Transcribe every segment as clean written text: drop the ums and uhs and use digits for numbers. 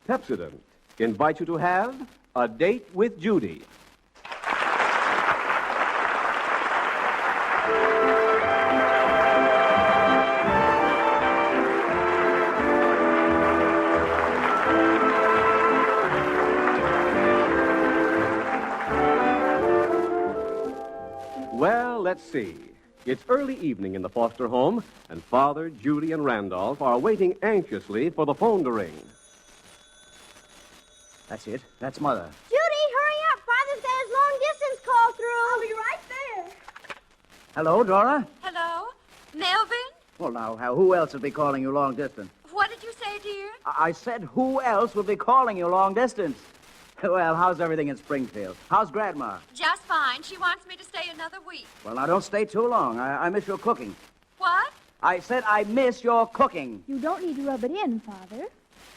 Pepsodent invite you to have a date with Judy. Well, let's see. It's early evening in the Foster home, and Father, Judy, and Randolph are waiting anxiously for the phone to ring. That's it. That's Mother. Judy, hurry up. Father's got his long-distance call through. I'll be right there. Hello, Dora? Hello? Melvin? Well, now, who else would be calling you long distance? What did you say, dear? I said who else would be calling you long distance? Well, how's everything in Springfield? How's Grandma? Just fine. She wants me to stay another week. Well, now, don't stay too long. I miss your cooking. What? I said I miss your cooking. You don't need to rub it in, Father.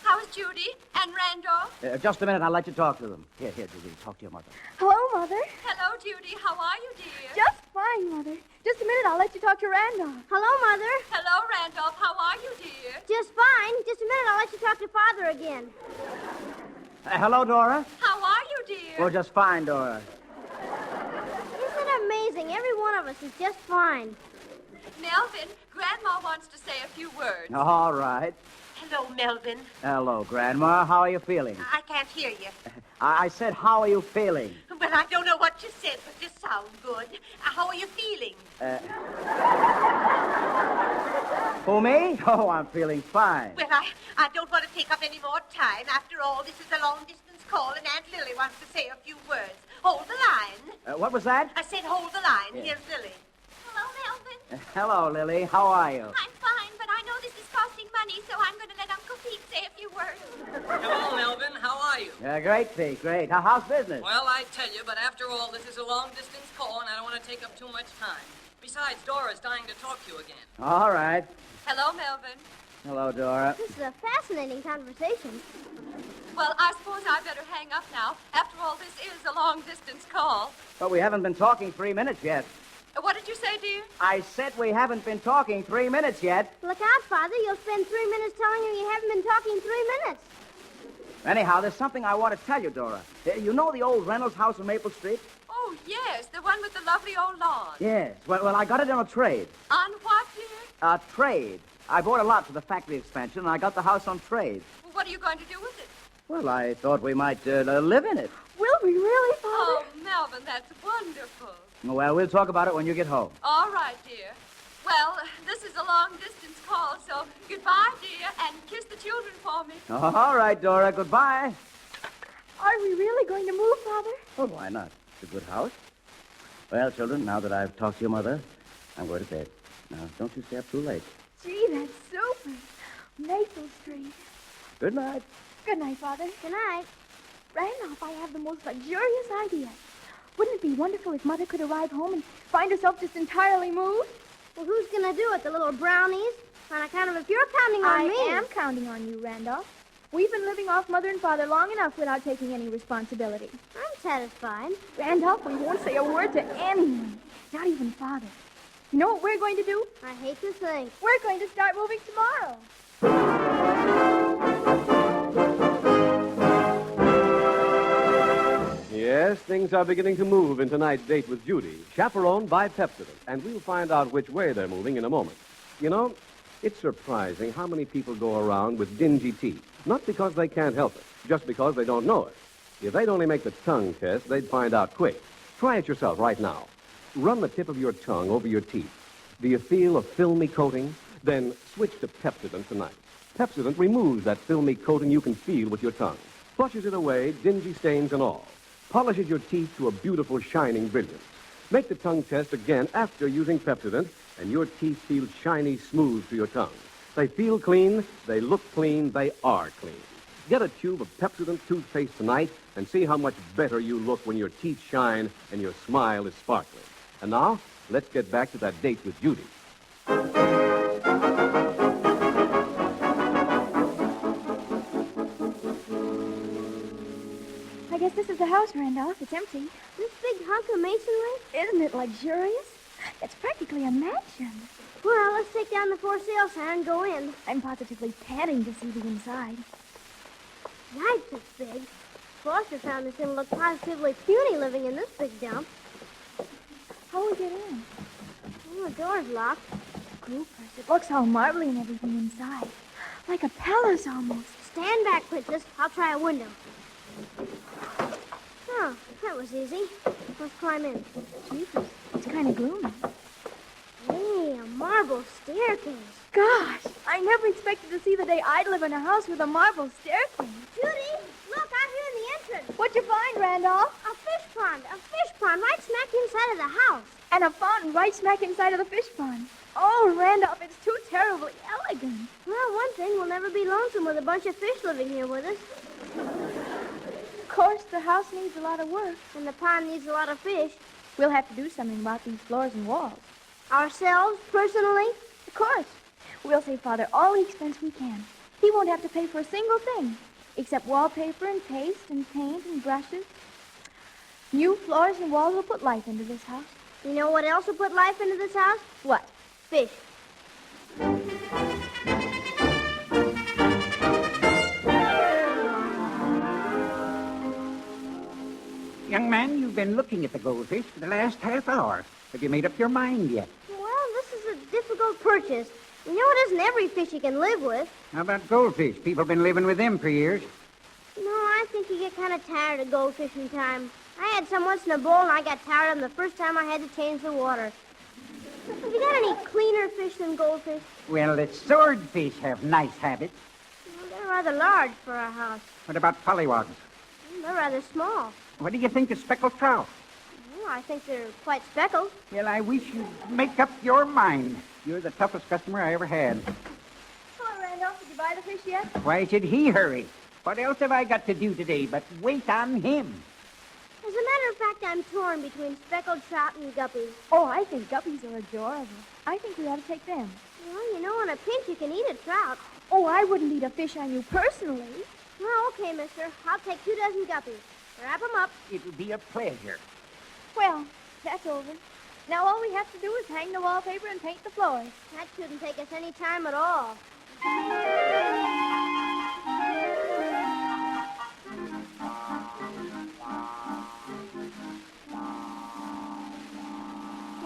How's Judy and Randolph? Just a minute, I'll let you talk to them. Here, Judy, talk to your mother. Hello, Mother. Hello, Judy. How are you, dear? Just fine, Mother. Just a minute, I'll let you talk to Randolph. Hello, Mother. Hello, Randolph. How are you, dear? Just fine. Just a minute, I'll let you talk to Father again. Hello, Dora? How are you, dear? Well, just fine, Dora. Isn't it amazing? Every one of us is just fine. Melvin, Grandma wants to say a few words. All right. Hello, Melvin. Hello, Grandma. How are you feeling? I can't hear you. I said, how are you feeling? Well, I don't know what you said, but you sound good. How are you feeling? Who, me? Oh, I'm feeling fine. Well, I don't want to take up any more time. After all, this is a long-distance call, and Aunt Lily wants to say a few words. Hold the line. What was that? I said hold the line. Yeah. Here's Lily. Hello, Melvin. Hello, Lily. How are you? I'm fine, but I know this is costing money, so I'm going to let Uncle Pete say a few words. Hello, Melvin. How are you? Great, Pete. Great. How's business? Well, I tell you, but after all, this is a long-distance call, and I don't want to take up too much time. Besides, Dora's dying to talk to you again. All right. Hello, Melvin. Hello, Dora. This is a fascinating conversation. Well, I suppose I better hang up now. After all, this is a long-distance call. But we haven't been talking 3 minutes yet. What did you say, dear? I said we haven't been talking 3 minutes yet. Look out, Father. You'll spend 3 minutes telling him you haven't been talking 3 minutes. Anyhow, there's something I want to tell you, Dora. You know the old Reynolds house on Maple Street? Oh, yes, the one with the lovely old lawn. Yes. Well, I got it on a trade. On what, dear? A trade. I bought a lot for the factory expansion, and I got the house on trade. Well, what are you going to do with it? Well, I thought we might live in it. Will we really, Father? Oh, Melvin, that's wonderful. Well, we'll talk about it when you get home. All right, dear. Well, this is a long-distance call, so goodbye, dear, and kiss the children for me. All right, Dora. Goodbye. Are we really going to move, Father? Well, why not? It's a good house. Well, children, now that I've talked to your mother, I'm going to bed. Now, don't you stay up too late. Gee, that's super. Maple Street. Good night. Good night, Father. Good night. Randolph, I have the most luxurious idea. Wouldn't it be wonderful if Mother could arrive home and find herself just entirely moved? Well, who's going to do it? The little brownies? On account of if you're counting on me. I am counting on you, Randolph. We've been living off Mother and Father long enough without taking any responsibility. I'm satisfied. Randolph, we won't say a word to anyone, not even Father. You know what we're going to do? I hate to think. We're going to start moving tomorrow. Yes, things are beginning to move in tonight's date with Judy, chaperoned by Pepsodent, and we'll find out which way they're moving in a moment. You know, it's surprising how many people go around with dingy teeth, not because they can't help it, just because they don't know it. If they'd only make the tongue test, they'd find out quick. Try it yourself right now. Run the tip of your tongue over your teeth. Do you feel a filmy coating? Then switch to Pepsodent tonight. Pepsodent removes that filmy coating you can feel with your tongue, flushes it away, dingy stains and all, polishes your teeth to a beautiful, shining brilliance. Make the tongue test again after using Pepsodent, and your teeth feel shiny, smooth to your tongue. They feel clean, they look clean, they are clean. Get a tube of Pepsodent toothpaste tonight and see how much better you look when your teeth shine and your smile is sparkling. And now, let's get back to that date with Judy. I guess this is the house, Randolph. It's empty. This big hunk of masonry? Isn't it luxurious? It's practically a mansion. Well, let's take down the for sale sign and go in. I'm positively panting to see the inside. Yipes, it's big. Foster found this thing looked positively puny living in this big dump. How we get in? Oh, the door's locked. Groupers. It looks all marbly and everything inside. Like a palace almost. Stand back, Princess. I'll try a window. Oh, that was easy. Let's climb in. Jeepers, it's kind of gloomy. Hey, a marble staircase. Gosh, I never expected to see the day I'd live in a house with a marble staircase. Judy, look, out here in the entrance. What'd you find, Randolph? A fish pond right smack inside of the house. And a fountain right smack inside of the fish pond. Oh, Randolph, it's too terribly elegant. Well, one thing, we'll never be lonesome with a bunch of fish living here with us. Of course, the house needs a lot of work. And the pond needs a lot of fish. We'll have to do something about these floors and walls. Ourselves, personally? Of course. We'll save Father all the expense we can. He won't have to pay for a single thing, except wallpaper and paste and paint and brushes. New floors and walls will put life into this house. You know what else will put life into this house? What? Fish. Young man, you've been looking at the goldfish for the last half hour. Have you made up your mind yet? Well, this is a difficult purchase. You know, it isn't every fish you can live with. How about goldfish? People have been living with them for years. No, I think you get kind of tired of goldfish in time. I had some once in a bowl, and I got tired of them the first time I had to change the water. Have you got any cleaner fish than goldfish? Well, the swordfish have nice habits. Well, they're rather large for a house. What about pollywogs? They're rather small. What do you think of speckled trout? Well, I think they're quite speckled. Well, I wish you'd make up your mind. You're the toughest customer I ever had. Hello, Randolph. Did you buy the fish yet? Why should he hurry? What else have I got to do today but wait on him? As a matter of fact, I'm torn between speckled trout and guppies. Oh, I think guppies are adorable. I think we ought to take them. Well, you know, on a pinch, you can eat a trout. Oh, I wouldn't eat a fish I knew personally. Well, okay, mister. I'll take 2 dozen guppies. Wrap them up. It'll be a pleasure. Well, that's over. Now all we have to do is hang the wallpaper and paint the floors. That shouldn't take us any time at all.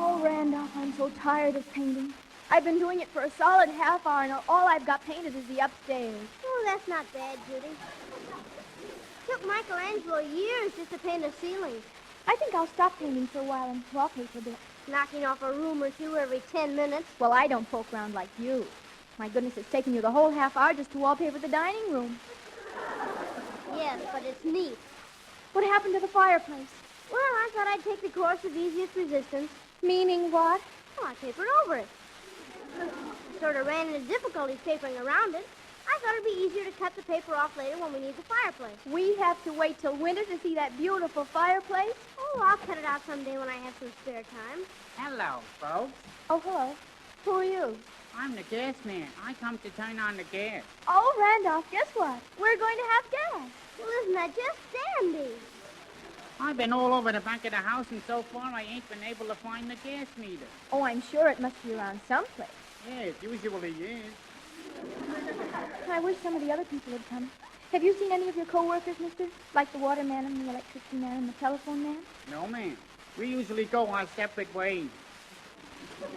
Oh, Randolph, I'm so tired of painting. I've been doing it for a solid half hour, and all I've got painted is the upstairs. Oh, that's not bad, Judy. Took Michelangelo years just to paint a ceiling. I think I'll stop painting for a while and wallpaper a bit. Knocking off a room or two every 10 minutes. Well, I don't poke around like you. My goodness, it's taken you the whole half hour just to wallpaper the dining room. Yes, but it's neat. What happened to the fireplace? Well, I thought I'd take the course of easiest resistance. Meaning what? Well, I papered over it. Sort of ran into difficulties papering around it. I thought it'd be easier to cut the paper off later when we need the fireplace. We have to wait till winter to see that beautiful fireplace? Oh, I'll cut it out someday when I have some spare time. Hello, folks. Oh, hello. Who are you? I'm the gas man. I come to turn on the gas. Oh, Randolph, guess what? We're going to have gas. Well, isn't that just dandy? I've been all over the back of the house, and so far I ain't been able to find the gas meter. Oh, I'm sure it must be around someplace. Yeah, it usually is. I wish some of the other people had come. Have you seen any of your co-workers, mister? Like the water man and the electricity man and the telephone man? No, ma'am. We usually go our separate ways.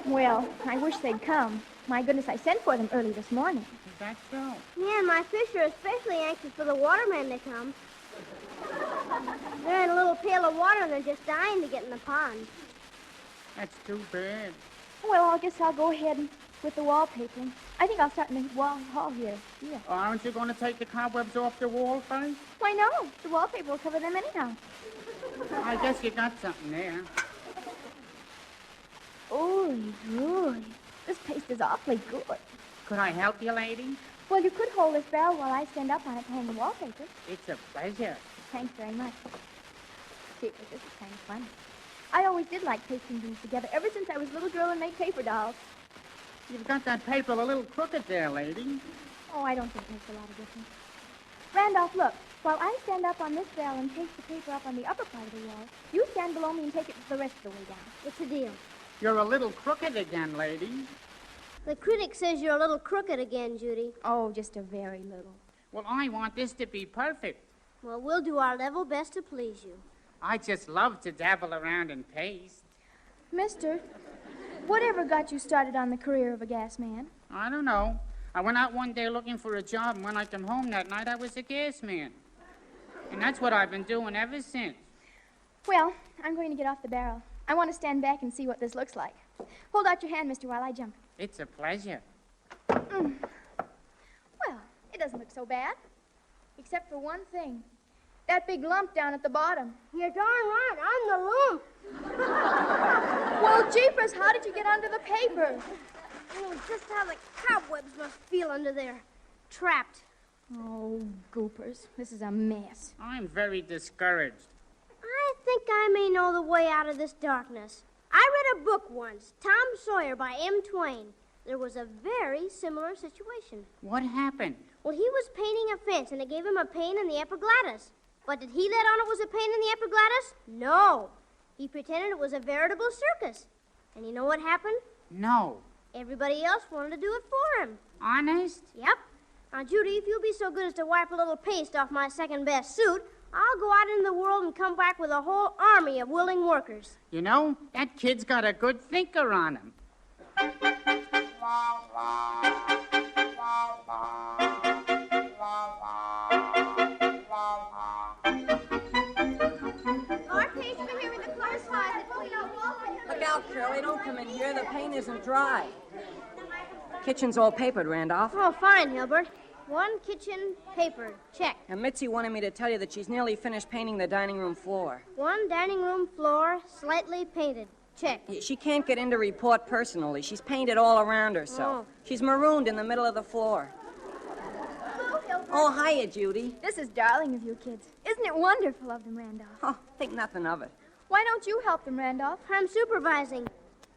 Well, I wish they'd come. My goodness, I sent for them early this morning. Is that so? Yeah, and my fish are especially anxious for the watermen to come. They're in a little pail of water and they're just dying to get in the pond. That's too bad. Well, I guess I'll go ahead and with the wallpaper. I think I'll start in the hall here. Yeah. Oh, aren't you going to take the cobwebs off the wall first? Why, no. The wallpaper will cover them anyhow. I guess you got something there. Ooh. This paste is awfully good. Could I help you, lady? Well, you could hold this barrel while I stand up on it to hang the wallpaper. It's a pleasure. Thanks very much. Gee, but this is kind of fun. I always did like pasting things together, ever since I was a little girl and made paper dolls. You've got that paper a little crooked there, lady. Oh, I don't think it makes a lot of difference. Randolph, look. While I stand up on this barrel and paste the paper up on the upper part of the wall, you stand below me and take it the rest of the way down. What's the deal? You're a little crooked again, lady. The critic says you're a little crooked again, Judy. Oh, just a very little. Well, I want this to be perfect. Well, we'll do our level best to please you. I just love to dabble around in paste. Mister, whatever got you started on the career of a gas man? I don't know. I went out one day looking for a job, and when I came home that night, I was a gas man. And that's what I've been doing ever since. Well, I'm going to get off the barrel. I want to stand back and see what this looks like. Hold out your hand, mister, while I jump. It's a pleasure. Well, it doesn't look so bad. Except for one thing. That big lump down at the bottom. You're darn right. I'm the lump. Well, jeepers, how did you get under the paper? Just how the cobwebs must feel under there. Trapped. Oh, goopers. This is a mess. I'm very discouraged. I think I may know the way out of this darkness. I read a book once, Tom Sawyer by M. Twain. There was a very similar situation. What happened? Well, he was painting a fence, and it gave him a pain in the epiglottis. But did he let on it was a pain in the epiglottis? No. He pretended it was a veritable circus. And you know what happened? No. Everybody else wanted to do it for him. Honest? Yep. Now, Judy, if you'll be so good as to wipe a little paste off my second-best suit, I'll go out into the world and come back with a whole army of willing workers. You know, that kid's got a good thinker on him. Look out, Curly. Don't come in here. The paint isn't dry. Kitchen's all papered, Randolph. Oh, fine, Hilbert. One kitchen papered. Check. And Mitzi wanted me to tell you that she's nearly finished painting the dining room floor. One dining room floor slightly painted. Check. She can't get in to report personally. She's painted all around her, so. Oh. She's marooned in the middle of the floor. Hello, Hilbert. Oh, hiya, Judy. This is darling of you kids. Isn't it wonderful of them, Randolph? Oh, think nothing of it. Why don't you help them, Randolph? I'm supervising.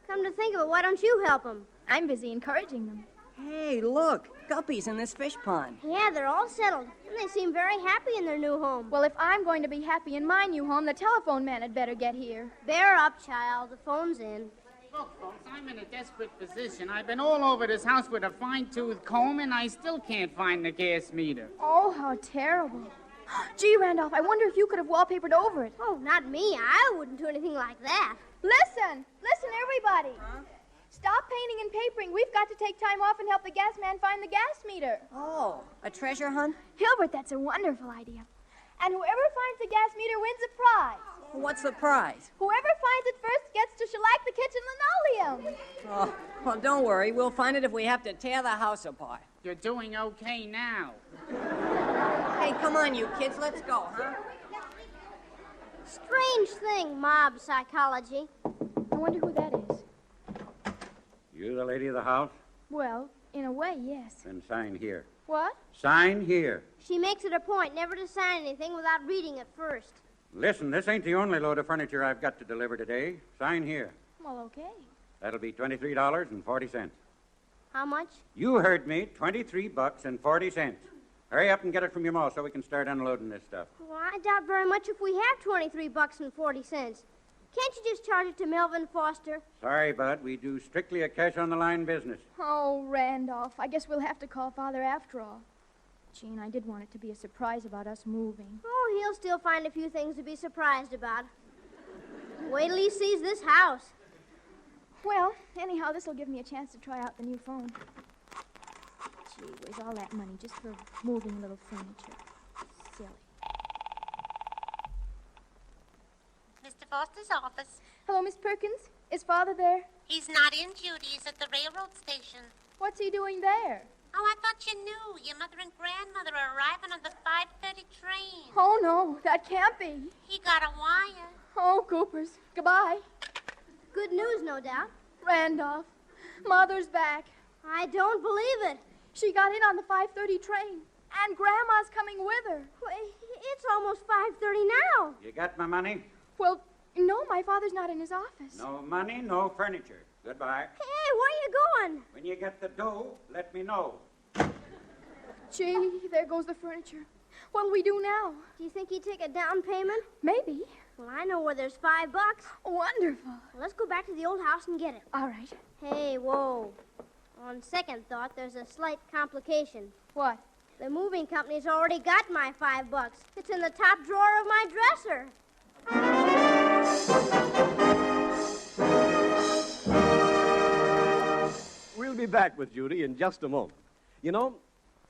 Come to think of it, why don't you help them? I'm busy encouraging them. Hey, look. Guppies in this fish pond. Yeah, they're all settled, and they seem very happy in their new home. Well, if I'm going to be happy in my new home, the telephone man had better get here. Bear up, child. The phone's in. Look, folks, I'm in a desperate position. I've been all over this house with a fine-tooth comb, and I still can't find the gas meter. Oh, how terrible. Gee, Randolph, I wonder if you could have wallpapered over it. Oh, not me. I wouldn't do anything like that. Listen, everybody. Huh? Stop painting and papering. We've got to take time off and help the gas man find the gas meter. Oh, a treasure hunt? Hilbert, that's a wonderful idea. And whoever finds the gas meter wins a prize. What's the prize? Whoever finds it first gets to shellac the kitchen linoleum. Oh, well, don't worry. We'll find it if we have to tear the house apart. You're doing okay now. Hey, come on, you kids. Let's go, huh? Strange thing, mob psychology. I wonder who that is. You the lady of the house? Well, in a way, yes. Then sign here. What? Sign here. She makes it a point never to sign anything without reading it first. Listen, this ain't the only load of furniture I've got to deliver today. Sign here. Well, okay. That'll be $23.40. How much? You heard me, $23.40. Hurry up and get it from your mall so we can start unloading this stuff. Well, I doubt very much if we have $23.40. Can't you just charge it to Melvin Foster? Sorry, Bud. We do strictly a cash-on-the-line business. Oh, Randolph, I guess we'll have to call Father after all. Gene, I did want it to be a surprise about us moving. Oh, he'll still find a few things to be surprised about. Wait till he sees this house. Well, anyhow, this will give me a chance to try out the new phone. Gee whiz, all that money just for moving a little furniture. Silly. Mr. Foster's office. Hello, Miss Perkins. Is Father there? He's not in, Judy. He's at the railroad station. What's he doing there? Oh, I thought you knew. Your mother and grandmother are arriving on the 5:30 train. Oh, no, that can't be. He got a wire. Oh, Goopers. Goodbye. Good news, no doubt. Randolph, Mother's back. I don't believe it. She got in on the 5:30 train, and Grandma's coming with her. Well, it's almost 5:30 now. You got my money? Well, no, my father's not in his office. No money, no furniture. Goodbye. Hey, where are you going? When you get the dough, let me know. Gee, there goes the furniture. What'll we do now? Do you think he'd take a down payment? Maybe. Well, I know where there's $5. Wonderful. Well, let's go back to the old house and get it. All right. Hey, whoa. On second thought, there's a slight complication. What? The moving company's already got my $5. It's in the top drawer of my dresser. We'll be back with Judy in just a moment. You know,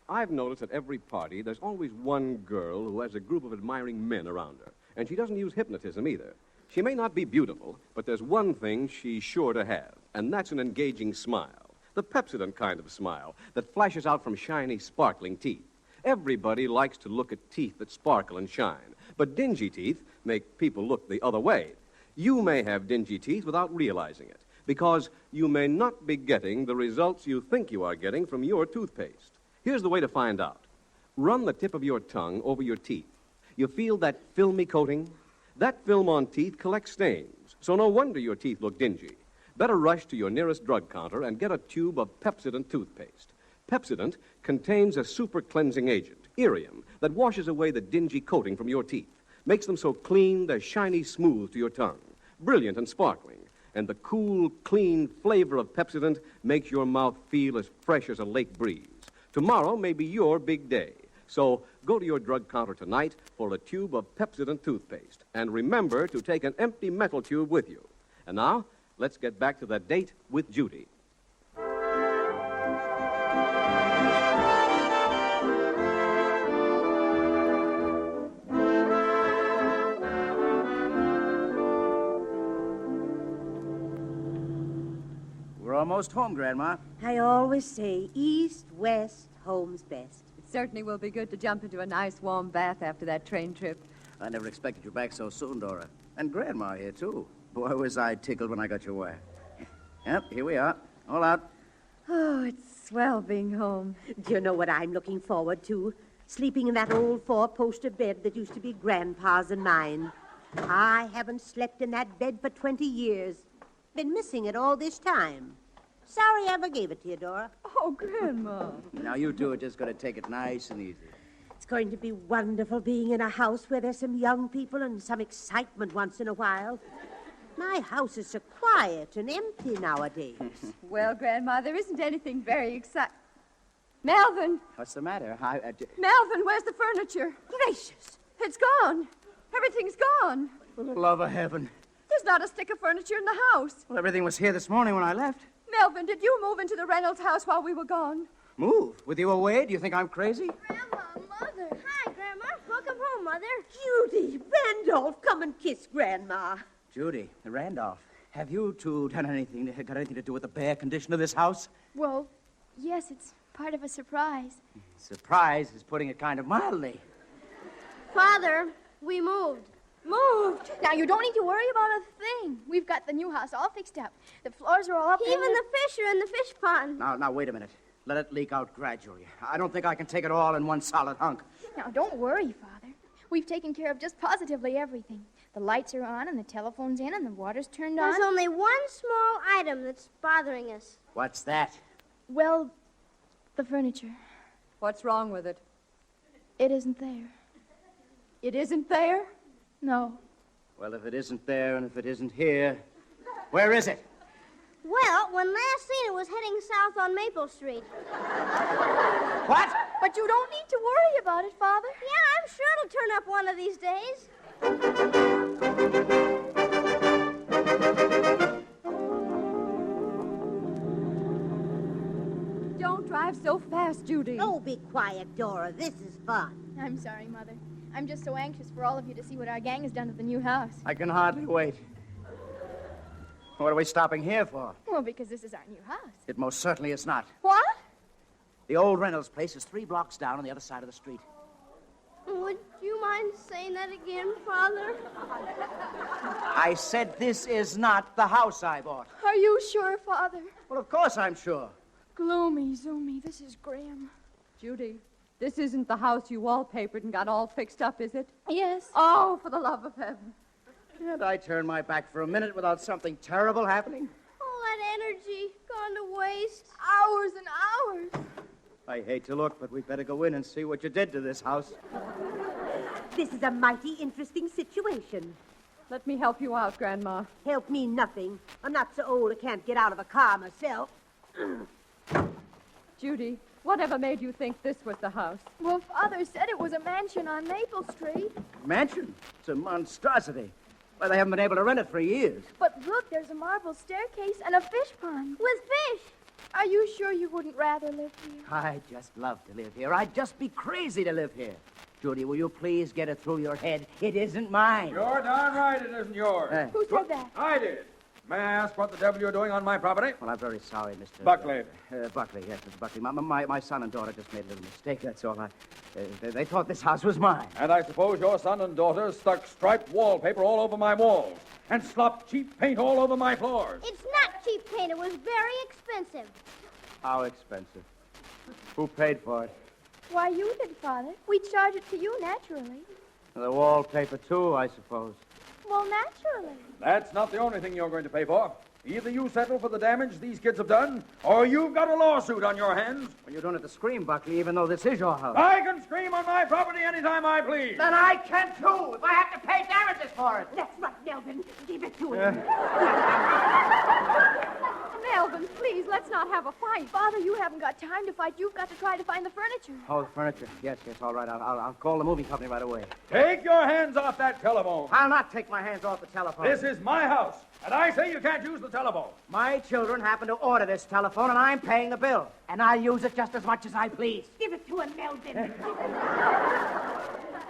I've noticed at every party there's always one girl who has a group of admiring men around her. And she doesn't use hypnotism either. She may not be beautiful, but there's one thing she's sure to have, and that's an engaging smile. The Pepsodent kind of smile that flashes out from shiny, sparkling teeth. Everybody likes to look at teeth that sparkle and shine, but dingy teeth make people look the other way. You may have dingy teeth without realizing it, because you may not be getting the results you think you are getting from your toothpaste. Here's the way to find out. Run the tip of your tongue over your teeth. You feel that filmy coating? That film on teeth collects stains, so no wonder your teeth look dingy. Better rush to your nearest drug counter and get a tube of Pepsodent toothpaste. Pepsodent contains a super cleansing agent, Irium, that washes away the dingy coating from your teeth, makes them so clean they're shiny smooth to your tongue, brilliant and sparkling. And the cool, clean flavor of Pepsodent makes your mouth feel as fresh as a lake breeze. Tomorrow may be your big day. So go to your drug counter tonight for a tube of Pepsodent toothpaste. And remember to take an empty metal tube with you. And now, let's get back to that date with Judy. We're almost home, Grandma. I always say east, west, home's best. It certainly will be good to jump into a nice warm bath after that train trip. I never expected you back so soon, Dora. And Grandma here, too. Boy, was I tickled when I got your wire. Yep, here we are. All out. Oh, it's swell being home. Do you know what I'm looking forward to? Sleeping in that old four-poster bed that used to be Grandpa's and mine. I haven't slept in that bed for 20 years. Been missing it all this time. Sorry I ever gave it to you, Dora. Oh, Grandma. Now, you two are just going to take it nice and easy. It's going to be wonderful being in a house where there's some young people and some excitement once in a while. My house is so quiet and empty nowadays. Well, Grandma, there isn't anything very exciting. Melvin! What's the matter? Melvin, where's the furniture? Gracious! It's gone. Everything's gone. For the love of heaven. There's not a stick of furniture in the house. Well, everything was here this morning when I left. Melvin, did you move into the Reynolds house while we were gone? Move? With you away? Do you think I'm crazy? Grandma, Mother. Hi, Grandma. Welcome home, Mother. Judy, Randolph, come and kiss Grandma. Judy, Randolph, have you two got anything to do with the bare condition of this house? Well, yes, it's part of a surprise. Surprise is putting it kind of mildly. Father, we moved. Moved? Now, you don't need to worry about a thing. We've got the new house all fixed up. The floors are all up. Even the fish are in the fish pond. Now, wait a minute. Let it leak out gradually. I don't think I can take it all in one solid hunk. Now, don't worry, Father. We've taken care of just positively everything. The lights are on, and the telephone's in, and the water's turned on. There's only one small item that's bothering us. What's that? Well, the furniture. What's wrong with it? It isn't there. It isn't there? No. Well, if it isn't there and if it isn't here, where is it? Well, when last seen, it was heading south on Maple Street. What? But you don't need to worry about it, Father. Yeah, I'm sure it'll turn up one of these days. Don't drive so fast, Judy. Oh, be quiet, Dora. This is fun. I'm sorry, Mother. I'm just so anxious for all of you to see what our gang has done to the new house. I can hardly wait. What are we stopping here for? Well, because this is our new house. It most certainly is not. What? The old Reynolds place is 3 blocks down on the other side of the street. Would you mind saying that again, Father? I said this is not the house I bought. Are you sure, Father? Well, of course I'm sure. Gloomy, zoomy, this is grim. Judy, this isn't the house you wallpapered and got all fixed up, is it? Yes. Oh, for the love of heaven. Can't I turn my back for a minute without something terrible happening? All that energy gone to waste. Hours and hours. I hate to look, but we'd better go in and see what you did to this house. This is a mighty interesting situation. Let me help you out, Grandma. Help me nothing. I'm not so old I can't get out of a car myself. Judy, whatever made you think this was the house? Well, Father said it was a mansion on Maple Street. Mansion? It's a monstrosity. Why, they haven't been able to rent it for years. But look, there's a marble staircase and a fish pond. With fish. Are you sure you wouldn't rather live here? I'd just love to live here. I'd just be crazy to live here. Judy, will you please get it through your head? It isn't mine. You're darn right it isn't yours. Who said that? I did. May I ask what the devil you're doing on my property? Well, I'm very sorry, Mr. Buckley. Buckley, yes, Mr. Buckley. My son and daughter just made a little mistake, that's all. They thought this house was mine. And I suppose your son and daughter stuck striped wallpaper all over my walls and slopped cheap paint all over my floors. It's not cheap paint. It was very expensive. How expensive? Who paid for it? Why, you did, Father. We charge it to you, naturally. The wallpaper, too, I suppose. Well, naturally. That's not the only thing you're going to pay for. Either you settle for the damage these kids have done, or you've got a lawsuit on your hands. Well, you don't have to scream, Buckley, even though this is your house. I can scream on my property anytime I please. Then I can, too, if I have to pay damages for it. That's right, Melvin. Give it to him. Melvin, please, let's not have a fight. Father, you haven't got time to fight. You've got to try to find the furniture. Oh, the furniture. Yes, all right. I'll call the moving company right away. Take your hands off that telephone. I'll not take my hands off the telephone. This is my house, and I say you can't use the telephone. My children happen to order this telephone, and I'm paying the bill. And I'll use it just as much as I please. Give it to him, Melvin.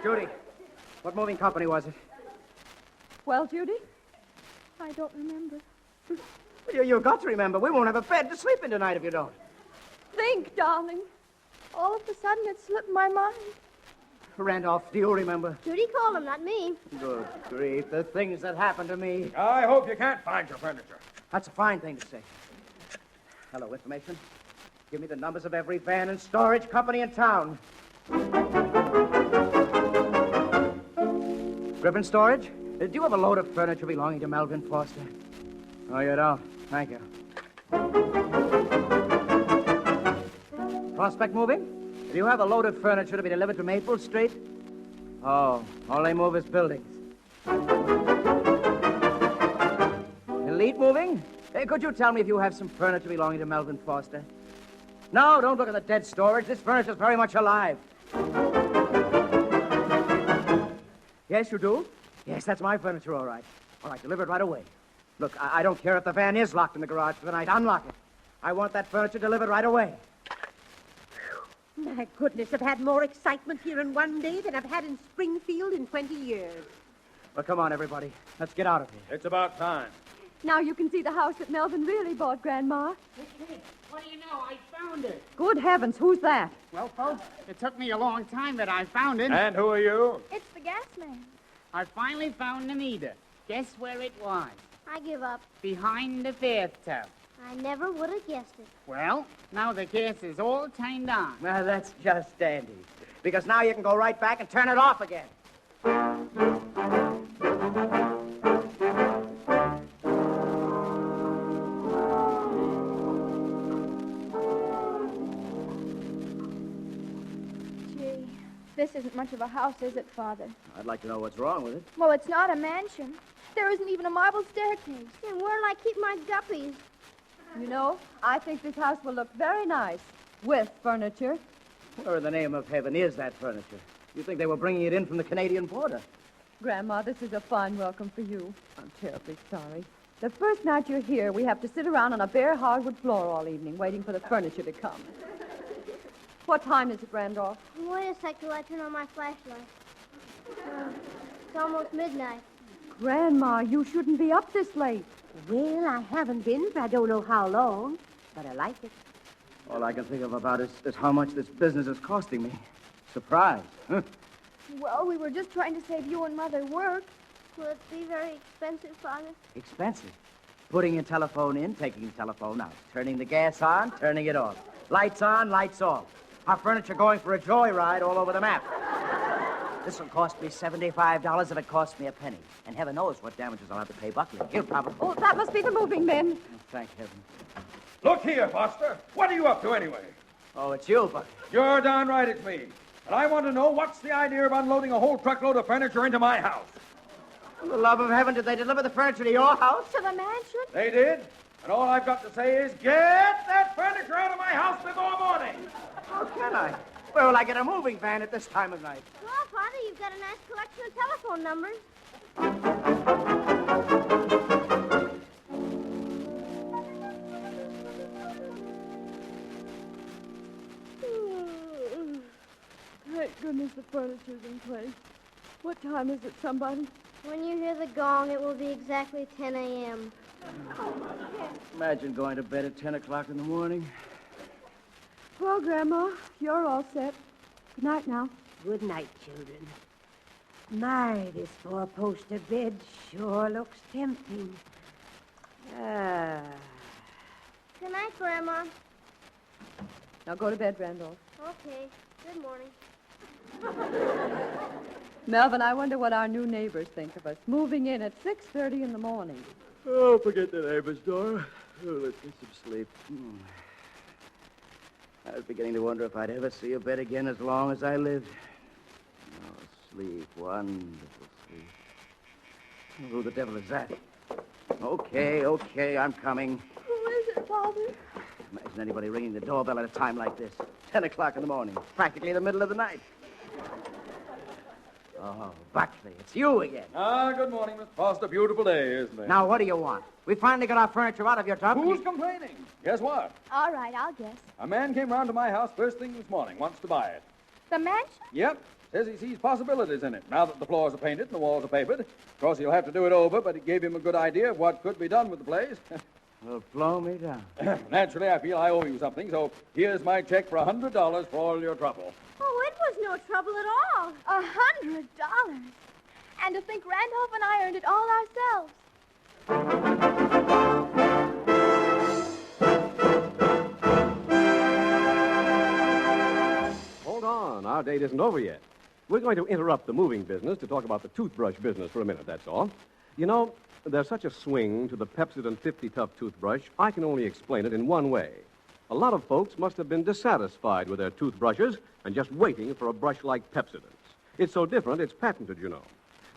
Judy, what moving company was it? Well, Judy? I don't remember. You've got to remember, we won't have a bed to sleep in tonight if you don't. Think, darling. All of a sudden, it slipped my mind. Randolph, do you remember? Judy called him, not me. Good grief, the things that happened to me. I hope you can't find your furniture. That's a fine thing to say. Hello, information. Give me the numbers of every van and storage company in town. Griffin Storage? Do you have a load of furniture belonging to Melvin Foster? Oh, you don't? Thank you. Prospect Moving? Do you have a load of furniture to be delivered to Maple Street? Oh, all they move is buildings. Elite Moving? Could you tell me if you have some furniture belonging to Melvin Foster? No, don't look at the dead storage. This furniture's very much alive. Yes, you do? Yes, that's my furniture, all right. All right, deliver it right away. Look, I don't care if the van is locked in the garage for the night. Unlock it. I want that furniture delivered right away. My goodness, I've had more excitement here in one day than I've had in Springfield in 20 years. Well, come on, everybody. Let's get out of here. It's about time. Now you can see the house that Melvin really bought, Grandma. What do you know? I found it. Good heavens, who's that? Well, folks, it took me a long time, but I found it. And who are you? It's the gas man. I finally found the meter. Guess where it was? I give up. Behind the bathtub. I never would have guessed it. Well, now the gas is all turned on. Well, that's just dandy. Because now you can go right back and turn it off again. Gee, this isn't much of a house, is it, Father? I'd like to know what's wrong with it. Well, it's not a mansion. There isn't even a marble staircase. And where'll I keep my guppies? You know, I think this house will look very nice with furniture. Where in the name of heaven is that furniture? You think they were bringing it in from the Canadian border? Grandma, this is a fine welcome for you. I'm terribly sorry. The first night you're here, we have to sit around on a bare hardwood floor all evening waiting for the furniture to come. What time is it, Randolph? Wait a sec till I turn on my flashlight. It's almost midnight. Grandma, you shouldn't be up this late. Well, I haven't been for I don't know how long, but I like it. All I can think of about is how much this business is costing me. Surprise. Huh? Well, we were just trying to save you and Mother work. Will it be very expensive, Father? Expensive. Putting your telephone in, taking the telephone out. Turning the gas on, turning it off. Lights on, lights off. Our furniture going for a joyride all over the map. This will cost me $75 if it costs me a penny. And heaven knows what damages I'll have to pay Buckley. He'll probably... Oh, that must be the moving men. Oh, thank heaven. Look here, Foster. What are you up to anyway? Oh, it's you, Buckley. You're darn right it's me. And I want to know what's the idea of unloading a whole truckload of furniture into my house. For the love of heaven, did they deliver the furniture to your house? To the mansion? They did. And all I've got to say is, get that furniture out of my house before morning. How can I? Where will I get a moving van at this time of night? Well, Father, you've got a nice collection of telephone numbers. Thank goodness the furniture's in place. What time is it, somebody? When you hear the gong, it will be exactly 10 a.m. Imagine going to bed at 10 o'clock in the morning. Well, Grandma, you're all set. Good night now. Good night, children. My, this four-poster bed sure looks tempting. Good night, Grandma. Now go to bed, Randolph. Okay. Good morning. Melvin, I wonder what our new neighbors think of us, moving in at 6:30 in the morning. Oh, forget the neighbors, Dora. Oh, let's get some sleep. I was beginning to wonder if I'd ever see a bed again as long as I lived. Oh, sleep. Wonderful sleep. Who the devil is that? Okay, I'm coming. Who is it, Father? Imagine anybody ringing the doorbell at a time like this. 10 o'clock in the morning. Practically the middle of the night. Oh, Buckley, it's you again. Good morning, Miss Foster. Beautiful day, isn't it? Now, what do you want? We finally got our furniture out of your tub. Who's complaining? Guess what? All right, I'll guess. A man came round to my house first thing this morning, wants to buy it. The mansion? Yep. Says he sees possibilities in it, now that the floors are painted and the walls are papered. Of course, he'll have to do it over, but it gave him a good idea of what could be done with the place. Well, blow me down. Naturally, I feel I owe you something, so here's my check for $100 for all your trouble. Oh, it was no trouble at all. $100. And to think Randolph and I earned it all ourselves. Hold on. Our date isn't over yet. We're going to interrupt the moving business to talk about the toothbrush business for a minute, that's all. You know, there's such a swing to the Pepsodent 50 Tough toothbrush, I can only explain it in one way. A lot of folks must have been dissatisfied with their toothbrushes and just waiting for a brush like Pepsodent's. It's so different, it's patented, you know.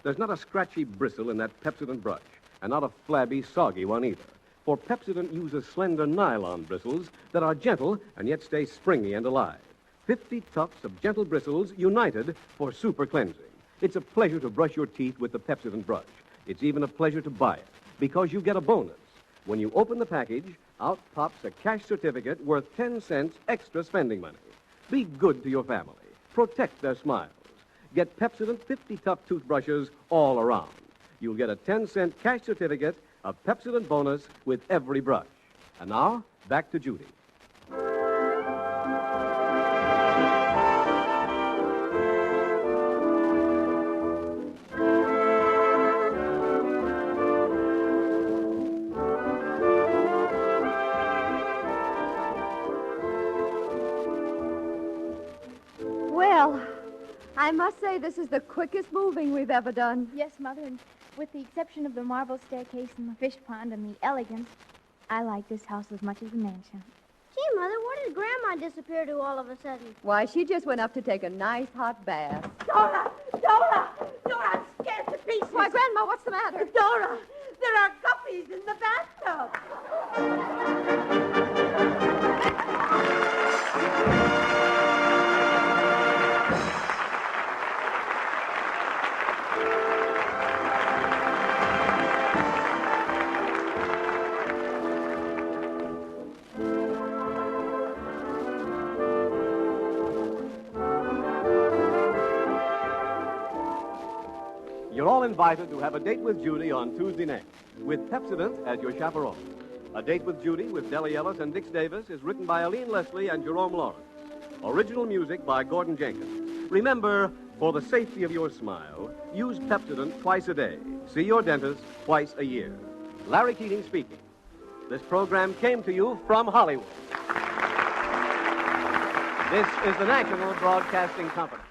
There's not a scratchy bristle in that Pepsodent brush, and not a flabby, soggy one either. For Pepsodent uses slender nylon bristles that are gentle and yet stay springy and alive. 50 tufts of gentle bristles united for super cleansing. It's a pleasure to brush your teeth with the Pepsodent brush. It's even a pleasure to buy it, because you get a bonus. When you open the package, out pops a cash certificate worth 10 cents extra spending money. Be good to your family. Protect their smiles. Get Pepsodent 50 Tough toothbrushes all around. You'll get a 10-cent cash certificate, a Pepsodent bonus with every brush. And now, back to Judy. Well, I must say this is the quickest moving we've ever done. Yes, Mother, and with the exception of the marble staircase and the fish pond and the elegance, I like this house as much as the mansion. Gee, Mother, where did Grandma disappear to all of a sudden? Why, she just went up to take a nice hot bath. Dora! Dora! Dora, I'm scared to pieces. Why, Grandma, what's the matter? Dora, there are guppies in the bathtub. You're all invited to have a date with Judy on Tuesday next, with Pepsodent as your chaperone. A Date with Judy with Dellie Ellis and Dix Davis is written by Aline Leslie and Jerome Lawrence. Original music by Gordon Jenkins. Remember, for the safety of your smile, use Pepsodent twice a day. See your dentist twice a year. Larry Keating speaking. This program came to you from Hollywood. This is the National Broadcasting Company.